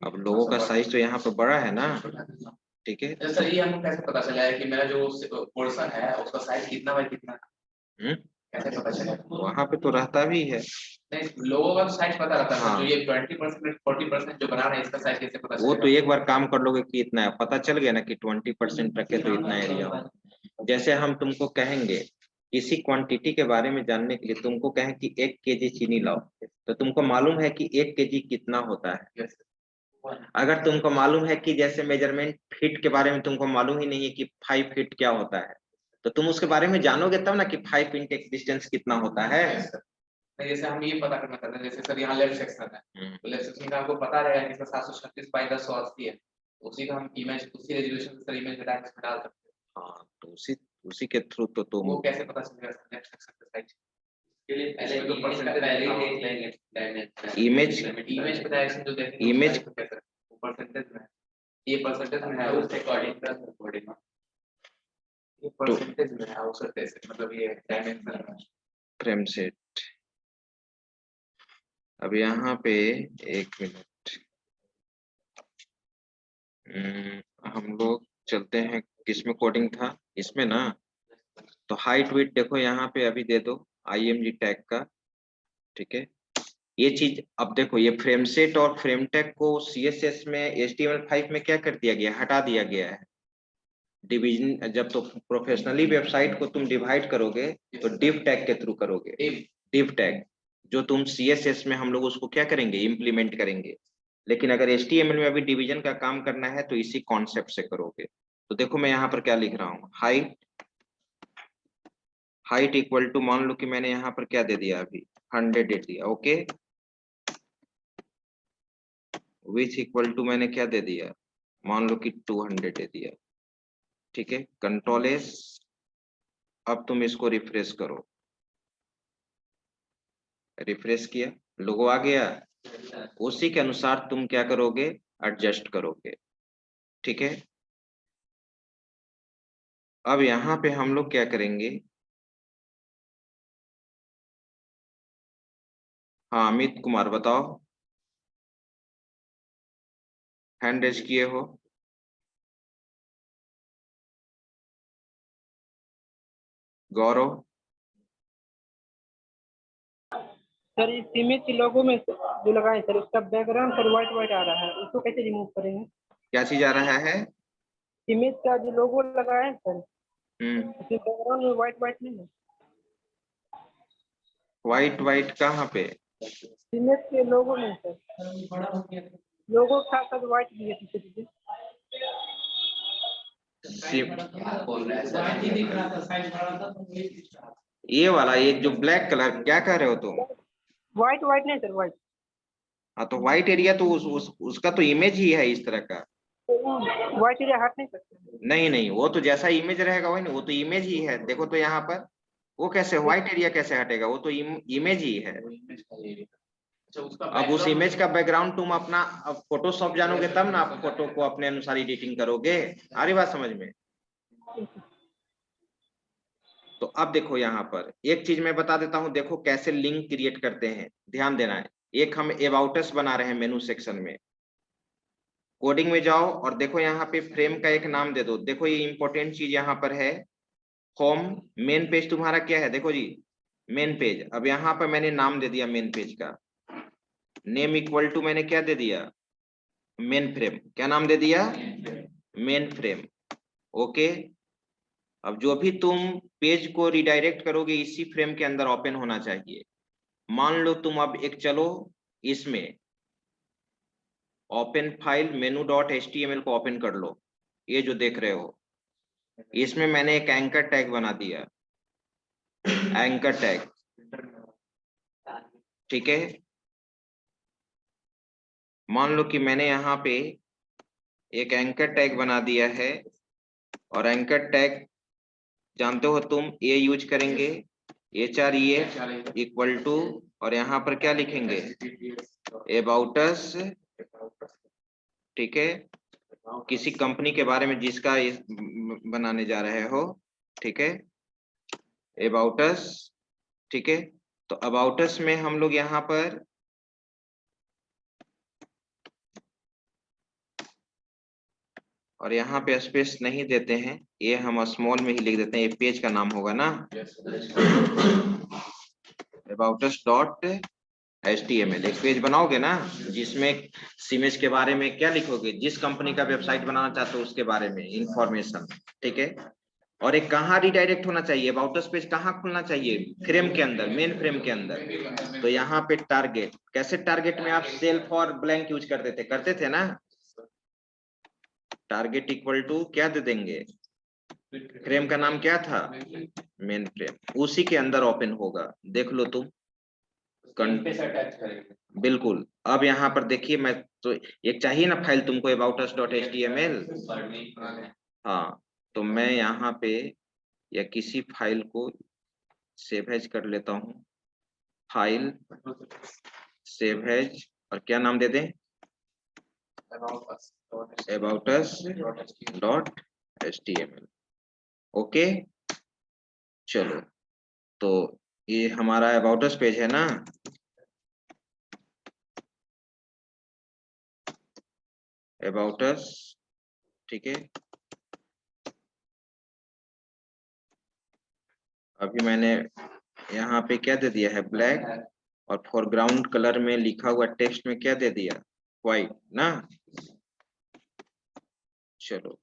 अब लोगों का साइज तो यहाँ पे बड़ा है ना, ठीक है। तो सर ये हमको कैसे पता चला है कि मेरा जो पोर्शन है उसका साइज कितना बाय कितना है? कैसे पता चलेगा? वहां पे तो रहता भी है। नहीं, लोगों का साइज पता रहता है, हाँ। जो ये 20% 40% जो बना रहे हैं इसका साइज कैसे पता वो चलेगा? तो एक बार काम कर लोगे कि इतना है, पता चल गया ना कि 20% रखे तो इतना एरिया हो। जैसे हम तुमको कहेंगे किसी क्वांटिटी के बारे में जानने के लिए, तुमको कहें कि 1 kg चीनी लाओ, तो तुमको मालूम है कि 1 kg कितना होता है। Yes. अगर तुमको मालूम है कि जैसे मेजरमेंट फीट के बारे में तुमको मालूम ही नहीं है कि 5 फीट क्या होता है, तो तुम उसके बारे में जानोगे तब ना कि 5 इंटेक डिस्टेंस कितना होता है। नहीं, जैसे हम ये पता करना चाहते हैं, जैसे सर यहाँ लेफ्ट सेक्शन है, तो लेफ्ट सेक्शन का आपको पता रहेगा कि इसका 736 बाय 1080 है, उसी का हम इमेज उसी रेजोल्यूशन से इमेज डाल सकते हैं। हाँ, तो उसी के थ्रू तो तुम वो कैसे पता चलेगा लेफ्ट सेक्शन का साइज? के लिए पहले इमेज इमेज का डायरेक्शन जो देखेंगे इमेज तो कैसे वो परसेंटेज में है, ये परसेंटेज में है उसके अकॉर्डिंग ये परसेंटेज में है उसका कैसे, मतलब ये डायमेंशन में फ्रेम सेट। अब यहाँ पे 1 मिनट, हम लोग चलते हैं, किसमें कोडिंग था इसमें ना, तो हाइट वेट देखो यहाँ पे अभी दे दो IMG टैग का, ठीक है। ये चीज अब देखो, ये फ्रेम सेट और फ्रेम टैग को CSS में HTML5 में क्या कर दिया गया, हटा दिया गया है। डिवीजन जब तो प्रोफेशनली वेबसाइट को तुम डिवाइड करोगे तो डिव टैग के थ्रू करोगे। डिव टैग जो तुम CSS में हम लोग उसको क्या करेंगे, इम्प्लीमेंट करेंगे। लेकिन अगर HTML में अभी डिवीजन का काम करना है तो इसी कॉन्सेप्ट से करोगे। तो देखो मैं यहाँ पर क्या लिख रहा हूँ, हाइट इक्वल टू, मान लो कि मैंने यहाँ पर क्या दे दिया अभी 100 दे दिया, ओके। विच इक्वल टू मैंने क्या दे दिया, मान लो कि 200 दे दिया, ठीक है। कंट्रोल एस, अब तुम इसको रिफ्रेश करो, रिफ्रेश किया, लोगो आ गया। उसी के अनुसार तुम क्या करोगे, एडजस्ट करोगे, ठीक है। अब यहाँ पे हम लोग क्या करेंगे, हाँ अमित कुमार बताओ, हैंड रेज किए हो। गौरव, सर इस इमेज के लोगों में जो लगाए सर उसका बैकग्राउंड सर व्हाइट व्हाइट आ रहा है, उसको कैसे रिमूव करेंगे? क्या चीज आ रहा है, इमेज का जो लोगो लगा है सर, उसके बैकग्राउंड में व्हाइट व्हाइट नहीं है। व्हाइट व्हाइट कहाँ पे, इमेज के लोगो में सर, लोगो के साथ साथ व्हाइट भी है पीछे पीछे। ये वाला, ये जो ब्लैक कलर, क्या कह रहे हो तुम? व्हाइट व्हाइट नहीं सर, व्हाइट। हाँ तो व्हाइट एरिया तो उसका तो इमेज ही है इस तरह का। व्हाइट एरिया हट नहीं सकते? नहीं नहीं, वो तो जैसा इमेज रहेगा वही ना, वो तो इमेज ही है। देखो तो यहाँ पर वो कैसे व्हाइट एरिया कैसे हटेगा, वो तो इमेज ही है। अब उस इमेज का बैकग्राउंड तुम अपना, अब फोटोशॉप जानोगे तब ना आप फोटो को अपने अनुसार एडिटिंग करोगे। आ रही बात समझ में? तो अब देखो यहाँ पर एक चीज मैं बता देता हूँ, देखो कैसे लिंक क्रिएट करते हैं, ध्यान देना है। एक हम अबाउट अस बना रहे हैं मेनू सेक्शन में, कोडिंग में जाओ और देखो यहाँ पे फ्रेम का एक नाम दे दो। देखो ये इंपॉर्टेंट चीज यहाँ पर है, होम मेन पेज तुम्हारा क्या है, देखो जी मेन पेज। अब यहाँ पर मैंने नाम दे दिया मेन पेज का, नेम इक्वल टू मैंने क्या दे दिया, मेन फ्रेम। क्या नाम दे दिया, मेन फ्रेम, ओके। अब जो भी तुम पेज को रिडायरेक्ट करोगे इसी फ्रेम के अंदर ओपन होना चाहिए। मान लो तुम अब एक चलो इसमें ओपन फाइल menu.html को ओपन कर लो, ये जो देख रहे हो इसमें मैंने एक एंकर टैग बना दिया, एंकर टैग, ठीक है। मान लो कि मैंने यहाँ पे एक एंकर टैग बना दिया है, और एंकर टैग जानते हो तुम, ये यूज करेंगे HREF इक्वल टू, और यहाँ पर क्या लिखेंगे, अबाउट अस, ठीक है। किसी कंपनी के बारे में जिसका बनाने जा रहे हो, ठीक है, अबाउट अस, ठीक है। तो अबाउट अस में हम लोग यहाँ पर और यहाँ पे स्पेस नहीं देते हैं, ये हम स्मॉल में ही लिख देते हैं, ये पेज का नाम होगा ना, about us डॉट HTML। एक पेज बनाओगे ना जिसमें सीमेज के बारे में क्या लिखोगे, जिस कंपनी का वेबसाइट बनाना चाहते हो उसके बारे में इंफॉर्मेशन, ठीक है। और एक कहाँ रिडायरेक्ट होना चाहिए, अबाउट अस पेज कहाँ खुलना चाहिए, फ्रेम के अंदर, मेन फ्रेम के अंदर। तो यहाँ पे टारगेट, कैसे टारगेट में आप सेल्फ और ब्लैंक यूज करते थे ना, टारगेट इक्वल टू क्या दे देंगे, फ्रेम का नाम क्या था, मेन फ्रेम, उसी के अंदर ओपन होगा, देख लो तुम। बिल्कुल। अब यहाँ पर देखिए, मैं तो एक चाहिए ना फाइल तुमको about us डॉट HTML, हाँ, तो मैं यहाँ पे या किसी फाइल को सेव एज कर लेता हूँ, फाइल सेव एज, और क्या नाम दे दें, about us dot HTML। Okay, चलो, तो ये हमारा about us पेज है ना, about us, ठीक है। अभी मैंने यहाँ पे क्या दे दिया है, ब्लैक, और फोरग्राउंड कलर में लिखा हुआ टेक्स्ट में क्या दे दिया, व्हाइट ना। चलो,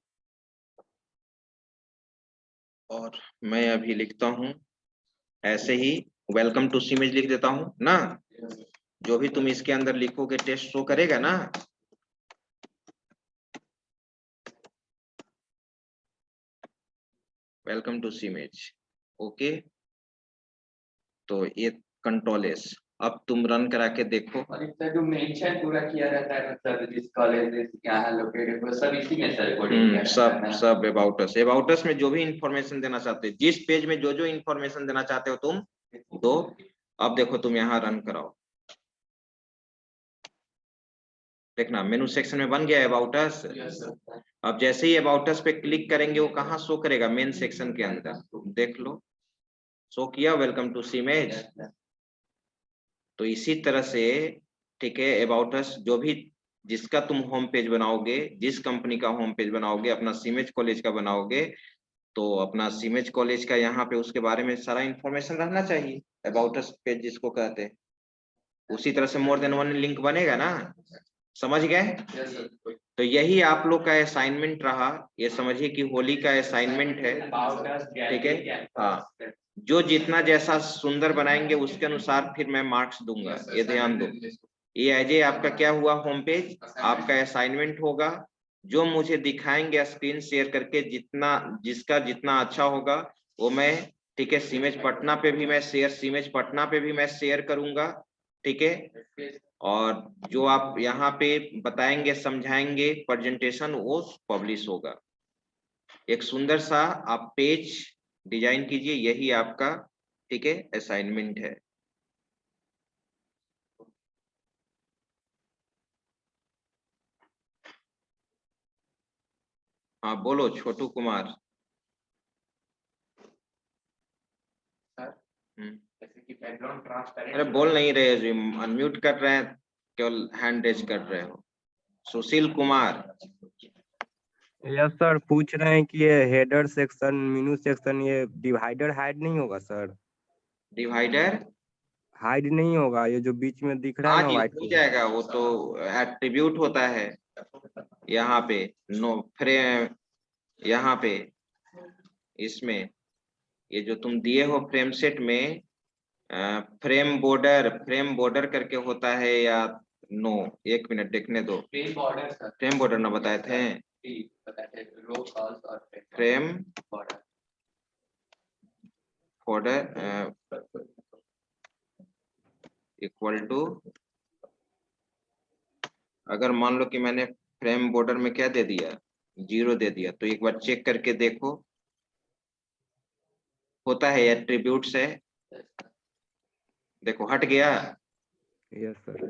और मैं अभी लिखता हूँ ऐसे ही, वेलकम टू सीमेज लिख देता हूँ ना, जो भी तुम इसके अंदर लिखोगे टेस्ट शो करेगा ना। वेलकम टू सीमेज, ओके। तो ये कंट्रोल एस, अब तुम रन करा के देखो। और इसका जो मेंशन पूरा किया रहता है सर, जिस कॉलेज में क्या है लोकेटेड, वो सब इसी में सर कोडिंग किया रहता है ना? सब अबाउट अस में जो भी इंफॉर्मेशन देना चाहते हो, जिस पेज में जो जो इंफॉर्मेशन देना चाहते हो तुम दो। अब देखो तुम यहाँ रन कराओ, देखना मेनू सेक्शन में बन गया है अबाउट अस। अब जैसे ही अबाउट अस पे क्लिक करेंगे वो कहाँ शो करेगा, मेन सेक्शन के अंदर, देख लो शो किया, वेलकम टू सीमेज। तो इसी तरह से, ठीक है, अबाउट अस जो भी, जिसका तुम होम पेज बनाओगे, जिस कंपनी का होम पेज बनाओगे, अपना सीमेज कॉलेज का बनाओगे, तो अपना सीमेज कॉलेज का यहाँ पे उसके बारे में सारा इंफॉर्मेशन रहना चाहिए, अबाउट अस पेज जिसको कहते हैं। उसी तरह से मोर देन वन लिंक बनेगा ना, समझ गए। तो यही आप लोग का असाइनमेंट रहा, ये समझिए कि होली का असाइनमेंट है, ठीक है। हाँ, जो जितना जैसा सुंदर बनाएंगे उसके अनुसार फिर मैं मार्क्स दूंगा, ये ध्यान दो। ये एज ए आपका क्या हुआ, होम पेज आपका असाइनमेंट होगा, जो मुझे दिखाएंगे स्क्रीन शेयर करके, जितना जिसका जितना अच्छा होगा वो मैं, ठीक है, सीमेज पटना पे भी मैं शेयर करूंगा, ठीक है। और जो आप यहाँ पे बताएंगे, समझाएंगे प्रेजेंटेशन, वो पब्लिश होगा। एक सुंदर सा आप पेज डिजाइन कीजिए, यही आपका, ठीक है, असाइनमेंट है। हाँ बोलो छोटू कुमार। जैसे कि बैकग्राउंड ट्रांसपेरेंट, अरे बोल नहीं रहे जी, अनम्यूट कर रहे हैं, केवल हैंड रेज कर रहे हो। सुशील कुमार। यस सर, पूछ रहे हैं कि ये हेडर सेक्शन, मेनू सेक्शन, ये डिवाइडर हाइड नहीं होगा सर? डिवाइडर हाइड नहीं होगा, ये जो बीच में दिख रहा है हाँ ना जी, व्हाइट हो जाएगा, वो तो एट्रीब्यूट होता है। यहाँ पे नो फ्रेम, यहाँ पे इसमें ये जो तुम दिए हो फ्रेम सेट में, फ्रेम बॉर्डर करके होता है या नो, एक मिनट देखने दो। Frame border sir, frame border ना बताए थे, रो कॉल्स और frame border border equal to, अगर मान लो कि मैंने फ्रेम बॉर्डर में क्या दे दिया, 0 दे दिया, तो एक बार चेक करके देखो, होता है एट्रीब्यूट से, देखो हट गया। यस सर,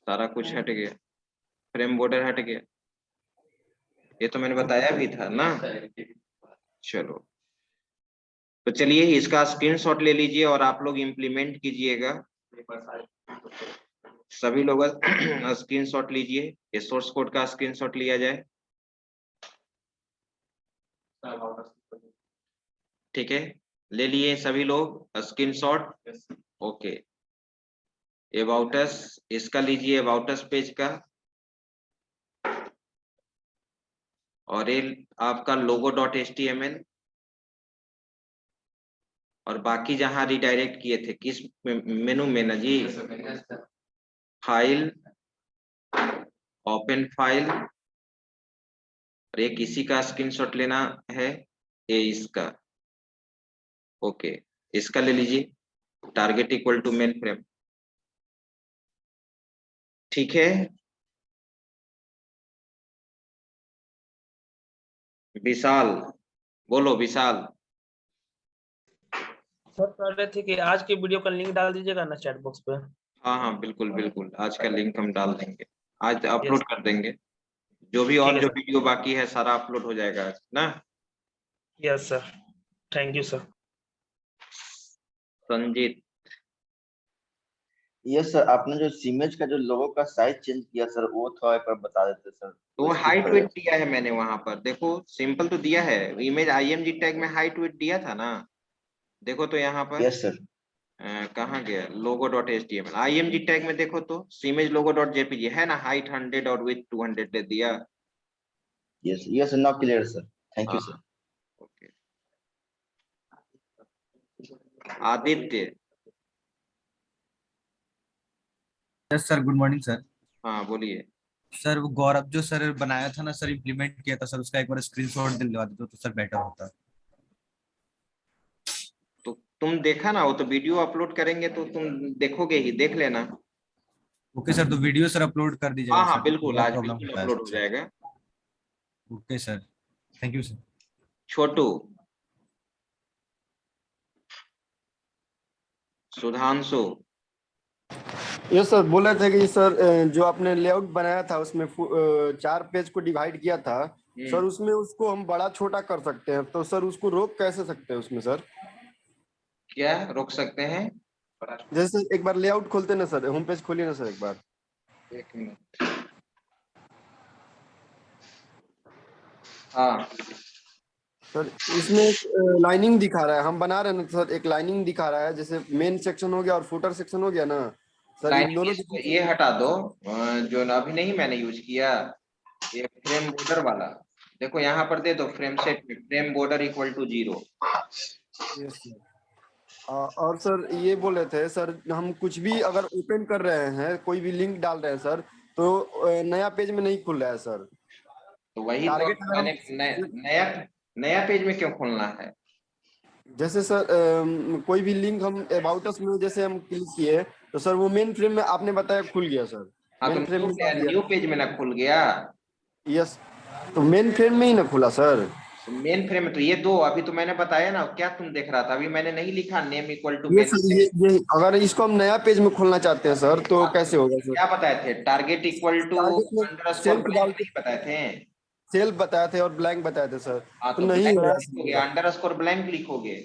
सारा कुछ हट गया, फ्रेम बॉर्डर हट गया, ये तो मैंने बताया भी था ना। चलो, तो चलिए इसका स्क्रीनशॉट ले लीजिए और आप लोग इम्प्लीमेंट कीजिएगा। सभी लोग स्क्रीनशॉट लीजिए, ये सोर्स कोड का स्क्रीनशॉट लिया जाए। ठीक है, ले लिए सभी लोग स्क्रीनशॉट। ओके, अबाउट अस, इसका लीजिए अबाउट अस पेज का, और ये आपका logo.html, और बाकी जहां रिडायरेक्ट किए थे किस मेनू में ना जी, फाइल, ओपन फाइल, और ये किसी का स्क्रीनशॉट लेना है, ये इसका। ओके, इसका ले लीजिए, target equal to main frame. ठीक है, विशाल बोलो, विशाल। सर कह रहे थे कि आज की वीडियो का लिंक डाल दीजिएगा ना चैट बॉक्स पे। हाँ हाँ बिल्कुल बिल्कुल, आज का लिंक हम डाल देंगे, आज अपलोड कर देंगे। जो भी और जो वीडियो बाकी है सारा अपलोड हो जाएगा आज ना। Yes sir, thank you sir. Sanjeet, yes sir, आपने जो इमेज का जो लोगो का साइज चेंज किया सर, वो थोड़ा एक बार बता देते सर। तो हाइट वेट दिया है मैंने वहां पर, देखो सिंपल तो दिया है, इमेज IMG टैग में हाइट वेट दिया था ना, देखो तो यहाँ पर। Yes sir. कहाँ गया logo.html, IMG टैग में देखो तो इमेज logo.jpg है ना, हाइट 100 और विड्थ 200 दे दिया। Yes yes, now clear sir, thank you sir. Okay, Aditya. Yes sir, good morning sir. हाँ बोलिए सर, वो गौरव जो सर बनाया था ना सर, इम्प्लीमेंट किया था सर, उसका एक बार स्क्रीनशॉट दिलवा दो तो सर बेटर होता। तो तुम देखा ना, वो तो वीडियो अपलोड करेंगे तो तुम देखोगे ही, देख लेना। ओके सर, तो वीडियो सर अपलोड कर दीजिएगा। हाँ हाँ बिल्कुल, आज बिल्कुल अपलोड हो जाएगा। Okay sir, thank you sir. Chhotu, Sudhanshu. Yes sir, बोल रहे थे कि सर जो आपने लेआउट बनाया था उसमें 4 पेज को डिवाइड किया था सर, उसमें उसको हम बड़ा छोटा कर सकते हैं, तो सर उसको रोक कैसे सकते हैं उसमें सर? क्या रोक सकते हैं? जैसे एक बार लेआउट खोलते ना सर, होम पेज खोलिए ना सर एक बार। एक मिनट, हाँ सर इसमें लाइनिंग दिखा रहा है, हम बना रहे हैं ना सर, एक लाइनिंग दिखा रहा है, जैसे मेन सेक्शन हो गया और फुटर सेक्शन हो गया ना सर, इन दोनों ये हटा दो, जो अभी नहीं मैंने यूज किया, ये फ्रेम बॉर्डर वाला देखो, यहाँ पर दे दो फ्रेम सेट में frame border equal to 0। Yes sir. और सर ये बोल रहे थे सर, हम कुछ भी अगर ओपन कर रहे हैं, कोई भी लिंक डाल रहे हैं सर, तो नया पेज में नहीं खुल रहा है सर। तो वही तो मैंने नया पेज में क्यों खोलना है? जैसे सर कोई भी लिंक हम अबाउट अस में जैसे हम क्लिक किए तो सर वो मेन फ्रेम में आपने बताया खुल गया सर। हाँ तो न्यू पेज में ना खुल गया। यस, तो मेन फ्रेम में ही ना खुला सर। मेन फ्रेम में तो ये दो अभी तो मैंने बताया ना, क्या तुम देख रहा था? अभी मैंने नहीं लिखा नेम इक्वल टू मेन। ये अगर इसको हम नया पेज में खोलना चाहते हैं सर तो कैसे होगा सर? क्या बताए थे? Target equal to underscore blank बताए थे, सेल्फ बताए थे और ब्लैंक बताए थे सर। तो नहीं हो रहा, अंडरस्कोर ब्लैंक लिखोगे,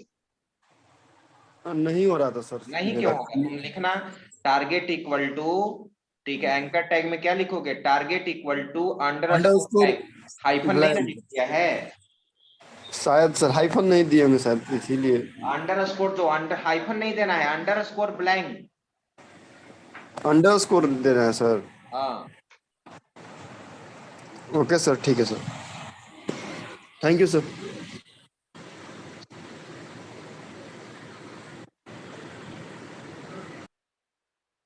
नहीं हो रहा था सर। नहीं क्यों होगा? तुम लिखना टारगेट इक्वल टू, ठीक है, एंकर टैग में क्या लिखोगे? Target equal to underscore, hyphen नहीं लिख दिया है शायद सर, हाइफन नहीं दिए होंगे शायद, इसीलिए अंडरस्कोर, जो हाइफन नहीं देना है, अंडरस्कोर ब्लैंक, अंडरस्कोर देना है सर। हाँ ओके सर, ठीक है सर, थैंक यू सर।